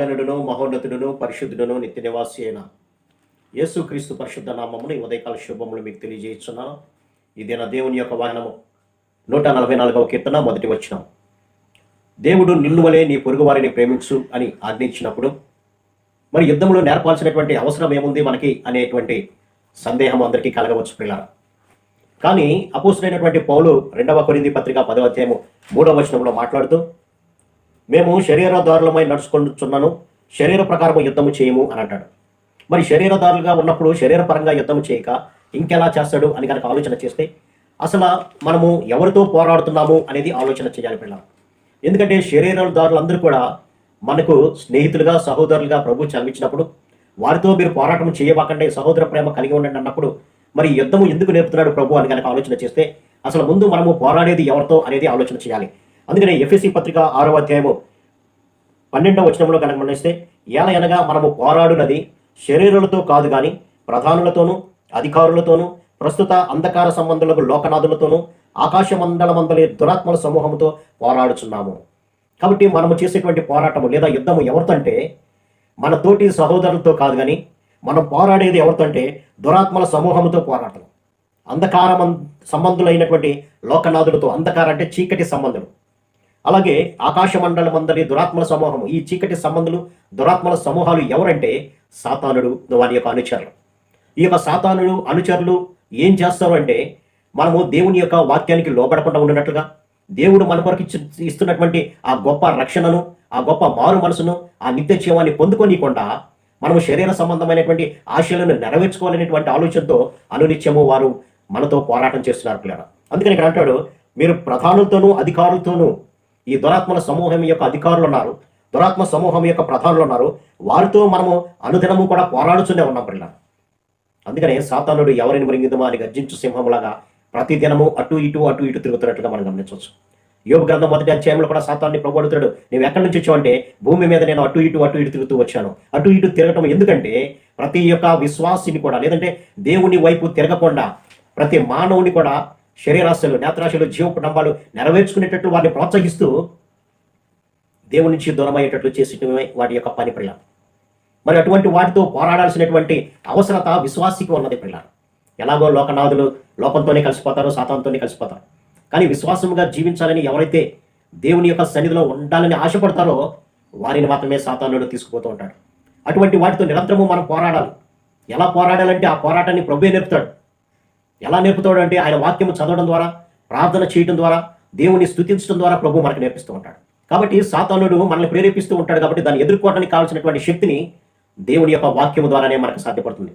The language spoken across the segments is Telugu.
మహాగణుడును మహోన్నతుడును పరిశుద్ధుడును నిత్య నివాసి అయిన యేసుక్రీస్తు పరిశుద్ధ నామమును ఈ ఉదయకాల శుభములు మీకు తెలియజేస్తున్నాను. ఇది నా దేవుని యొక్క వాహనము. 144వ కీర్తన మొదటి వచనం. దేవుడు నిన్ను వలె నీ పొరుగు వారిని ప్రేమించు అని ఆజ్ఞించినప్పుడు మరి యుద్ధంలో నేర్పాల్సినటువంటి అవసరం ఏముంది మనకి అనేటువంటి సందేహం అందరికీ కలగవచ్చు పిల్లలు. కానీ అపోస్తులైనటువంటి పౌలు 2వ కొరింథీ పత్రిక 10వ అధ్యాయము 3వ వచనంలో మాట్లాడుతూ, మేము శరీరదారులమై నడుచుకుంటున్నాను, శరీర ప్రకారము యుద్ధము చేయము అని అంటాడు. మరి శరీరదారులుగా ఉన్నప్పుడు శరీరపరంగా యుద్ధం చేయక ఇంకెలా చేస్తాడు అని కనుక ఆలోచన చేస్తే అసలు మనము ఎవరితో పోరాడుతున్నాము అనేది ఆలోచన చేయాలి పిల్లలు. ఎందుకంటే శరీరదారులందరూ కూడా మనకు స్నేహితులుగా సహోదరులుగా ప్రభు చదివించినప్పుడు వారితో మీరు పోరాటం చేయబాకండి, సహోదర ప్రేమ కలిగి ఉండండి అన్నప్పుడు మరి యుద్ధము ఎందుకు నేర్పుతున్నాడు ప్రభు అని కనుక ఆలోచన చేస్తే అసలు ముందు మనము పోరాడేది ఎవరితో అనేది ఆలోచన చేయాలి. అందుకనే ఎఫెసీ పత్రిక 6వ అధ్యాయము 12వ వచనంలో కనుక గమనిస్తే, ఏలయనగా మనము పోరాడునది శరీరులతో కాదు కానీ ప్రధానులతోనూ అధికారులతోనూ ప్రస్తుత అంధకార సంబంధులకు లోకనాథులతోనూ ఆకాశ మండలమందలి దురాత్మల సమూహంతో పోరాడుచున్నాము. కాబట్టి మనము చేసేటువంటి పోరాటము లేదా యుద్ధము ఎవరితో అంటే మన తోటి సహోదరులతో కాదు కానీ మనం పోరాడేది ఎవరితో అంటే దురాత్మల సమూహంతో పోరాటం. అంధకార సంబంధులైనటువంటి లోకనాథులతో, అంధకార అంటే చీకటి సంబంధులు. అలాగే ఆకాశ మండలం అందరి దురాత్మల సమూహము. ఈ చీకటి సంబంధులు దురాత్మల సమూహాలు ఎవరంటే సాతానుడు, వారి యొక్క అనుచరులు. ఈ యొక్క సాతానుడు అనుచరులు ఏం చేస్తారు అంటే మనము దేవుని యొక్క వాక్యానికి లోబడకుండా ఉండినట్లుగా, దేవుడు మన కొరకు ఇస్తున్నటువంటి ఆ గొప్ప రక్షణను, ఆ గొప్ప మారు మనసును, ఆ నిత్య జీవాన్ని పొందుకోనీయకుండా మనము శరీర సంబంధమైనటువంటి ఆశలను నెరవేర్చుకోవాలనేటువంటి ఆలోచనతో అనునిత్యము వారు మనతో పోరాటం చేస్తున్నారు పిల్లలు. అందుకని ఇక్కడ అంటాడు, మీరు ప్రధానులతోనూ అధికారులతోనూ, ఈ దురాత్మల సమూహం యొక్క అధికారులు ఉన్నారు, దురాత్మ సమూహం యొక్క ప్రధానులు ఉన్నారు, వారితో మనము అనుదినము కూడా పోరాడుతూనే ఉన్నాం పిల్లలు. అందుకనే సాతానుడు ఎవరిని మృంగిదమో అని గర్జించు సింహంలాగా ప్రతి దినము అటు ఇటు తిరుగుతున్నట్లుగా మనం గమనించవచ్చు. యోబు గ్రంథం 1వ అధ్యాయంలో కూడా సాతాన్ని ప్రభు అడుగుతాడు, నువ్వు ఎక్కడి నుంచి వచ్చావు అంటే భూమి మీద నేను అటు ఇటు తిరుగుతూ వచ్చాను. అటు ఇటు తిరగటం ఎందుకంటే ప్రతి యొక్క విశ్వాసిని కూడా, లేదంటే దేవుని వైపు తిరగకుండా ప్రతి మానవుని కూడా శరీరాశలు, నేత్రాశలు, జీవపు డంబాలు నెరవేర్చుకునేటట్లు వారిని ప్రోత్సహిస్తూ దేవుని నుంచి దూరం అయ్యేటట్లు చేసేటమే వాటి యొక్క పని పిల్ల. మరి అటువంటి వాటితో పోరాడాల్సినటువంటి అవసరత విశ్వాసికి ఉన్నది పిల్ల. ఎలాగో లోకనాథులు లోకంతోనే కలిసిపోతారు, సాతానుతోనే కలిసిపోతారు. కానీ విశ్వాసముగా జీవించాలని ఎవరైతే దేవుని యొక్క సన్నిధిలో ఉండాలని ఆశపడతారో వారిని మాత్రమే సాతానుడు తీసుకుపోతూ ఉంటాడు. అటువంటి వాటితో నిరంతరము మనం పోరాడాలి. ఎలా పోరాడాలంటే ఆ పోరాటాన్ని ప్రభువే నేర్పుతాడు. ఎలా నేర్పుతాడు అంటే ఆయన వాక్యము చదవడం ద్వారా, ప్రార్థన చేయడం ద్వారా, దేవుని స్తుతించడం ద్వారా ప్రభు మనకు నేర్పిస్తూ ఉంటాడు. కాబట్టి సాతానుడు మనల్ని ప్రేరేపిస్తూ ఉంటాడు. కాబట్టి దాన్ని ఎదుర్కోవడానికి కావాల్సినటువంటి శక్తిని దేవుని యొక్క వాక్యము ద్వారానే మనకు సాధ్యపడుతుంది.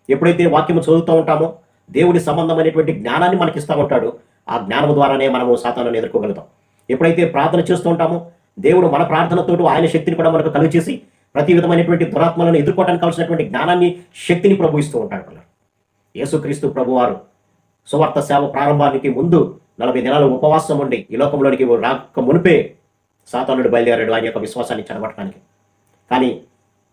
ఎప్పుడైతే వాక్యము చదువుతూ ఉంటామో దేవుని సంబంధమైనటువంటి జ్ఞానాన్ని మనకి ఇస్తూ ఉంటాడు. ఆ జ్ఞానము ద్వారానే మనము సాతానుని ఎదుర్కోగలుగుతాం. ఎప్పుడైతే ప్రార్థన చేస్తూ ఉంటామో దేవుడు మన ప్రార్థనతో ఆయన శక్తిని కూడా మనకు కలుగజేసి ప్రతి విధమైనటువంటి దురాత్మలను ఎదుర్కోవడానికి కావాల్సినటువంటి జ్ఞానాన్ని, శక్తిని ప్రభు ఇస్తూ ఉంటాడు. యేసుక్రీస్తు ప్రభువారు సువార్త సేవ ప్రారంభానికి ముందు 40 దినాలు ఉపవాసం ఉండి ఈ లోకంలోనికి రాక మునిపే సాతానుడు బయలుదేరాడు ఆయన యొక్క విశ్వాసాన్ని చెడగొట్టడానికి. కానీ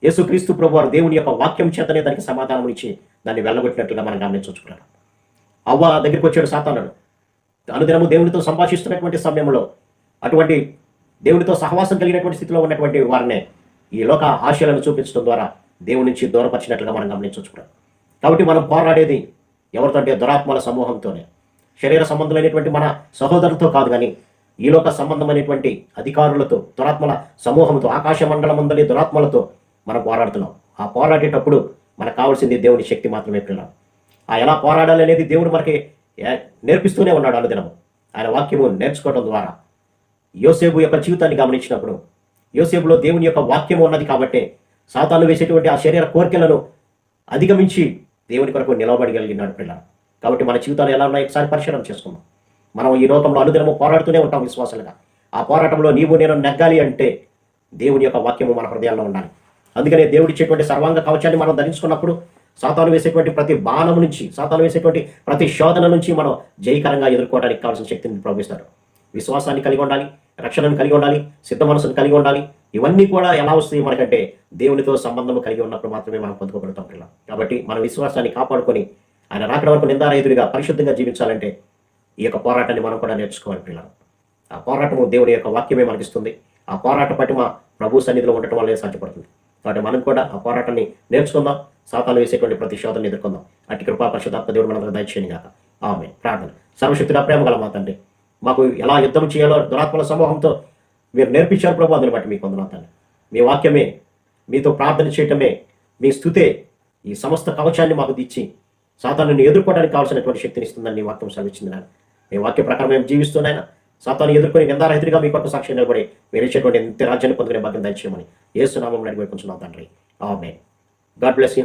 యేసుక్రీస్తు ప్రభువారు దేవుని యొక్క వాక్యం చేతనే దానికి సమాధానం ఇచ్చి దాన్ని వెళ్ళగొట్టినట్లుగా మనం గమనించుకున్నాం. అవ్వ దగ్గరికి వచ్చాడు సాతానుడు. అనుదినము దేవునితో సంభాషిస్తున్నటువంటి సమయంలో అటువంటి దేవునితో సహవాసం కలిగినటువంటి స్థితిలో ఉన్నటువంటి వారినే ఈ లోక ఆశయాలను చూపించడం ద్వారా దేవుని నుంచి దూరపరిచినట్లుగా మనం గమనించుకున్నాం. కాబట్టి మనం పోరాడేది ఎవరితో అంటే దురాత్మల సమూహంతోనే, శరీర సంబంధమైనటువంటి మన సహోదరులతో కాదు కానీ ఈ లోక సంబంధమైనటువంటి అధికారులతో, దురాత్మల సమూహంతో, ఆకాశ మండలమందలి దురాత్మలతో మనం పోరాడుతున్నాం. ఆ పోరాడేటప్పుడు మనకు కావాల్సింది దేవుని శక్తి మాత్రమే పిల్లలు. ఆ ఎలా పోరాడాలి అనేది దేవుడు మనకి నేర్పిస్తూనే ఉన్నాడు అనుదినము. ఆయన వాక్యము నేర్చుకోవడం ద్వారా యోసేపు యొక్క జీవితాన్ని గమనించినప్పుడు యోసేపులో దేవుని యొక్క వాక్యము ఉన్నది కాబట్టి సాతాను వేసేటువంటి ఆ శరీర కోరికలను అధిగమించి దేవుని కొరకు నిలబడగలిగినాడు పిల్లలు. కాబట్టి మన జీవితాలు ఎలా ఉన్నాయో ఒకసారి పరిశీలన చేసుకుందాం. మనం ఈ లోకంలో అనుదినము పోరాడుతూనే ఉంటాం విశ్వాసాలుగా. ఆ పోరాటంలో నీవు నేను నెగ్గాలి అంటే దేవుని యొక్క వాక్యము మన హృదయాల్లో ఉండాలి. అందుకనే దేవుడిచ్చేటువంటి సర్వాంగ కవచాన్ని మనం ధరించుకున్నప్పుడు సాతాను వేసేటువంటి ప్రతి బాణం నుంచి, సాతాను వేసేటువంటి ప్రతి శోధన నుంచి మనం జయకరంగా ఎదుర్కోవడానికి కావాల్సిన శక్తిని ప్రవేశిస్తాడు. విశ్వాసాన్ని కలిగి ఉండాలి, రక్షణను కలిగి ఉండాలి, సిద్ధ మనసును కలిగి ఉండాలి. ఇవన్నీ కూడా ఎలా వస్తాయి మనకంటే దేవునితో సంబంధం కలిగి ఉన్నప్పుడు మాత్రమే మనం పొందుకోగలుగుతాం పిల్ల. కాబట్టి మన విశ్వాసాన్ని కాపాడుకొని ఆయన రాకడ వరకు నిందారహితుడిగా పరిశుద్ధంగా జీవించాలంటే ఈ యొక్క పోరాటాన్ని మనం కూడా నేర్చుకోవాలి పిల్లలు. ఆ పోరాటము దేవుని యొక్క వాక్యమే మనకిస్తుంది. ఆ పోరాట పటిమ ప్రభు సన్నిధిలో ఉండటం వల్లే సాధ్యపడుతుంది. కాబట్టి మనం కూడా ఆ పోరాటాన్ని నేర్చుకుందాం. సాతాను వేసేటువంటి ప్రతి శోధనని ఎదుర్కొందాం. అట్టి కృపా పరిశుద్ధాత్మ దేవుడు మనందరూ దయచేయను గాక. ఆమేన్. ప్రార్థన. సర్వశక్తుడా, ప్రేమ గల మా తండ్రి, మాకు ఎలా యుద్ధం చేయాలో దురాత్మల సమూహంతో మీరు నేర్పించారు ప్రభు. అందుని బట్టి మీకు వందనాలు తండ్రి. మీ వాక్యమే, మీతో ప్రార్థన చేయటమే, మీ స్తుతే ఈ సమస్త కవచాన్ని మాకు ఇచ్చి సాతాను ఎదుర్కోవడానికి కావాల్సినటువంటి శక్తిని ఇస్తుందని నీ వాక్యం సెలవిచ్చింది నాయన. మీ వాక్య ప్రకారం మేము జీవిస్తున్నాయన సాతాను ఎదుర్కొని నిందారహితుడిగా మీ కొరకు సాక్షి నిలబడి మీరు ఇచ్చేటువంటి నిత్య రాజ్యాన్ని పొందుకునే భాగ్యం దయచేయమని యేసు నామములో అడిగి వేడుకుంటున్నాం తండ్రి. ఆమేన్. God bless you.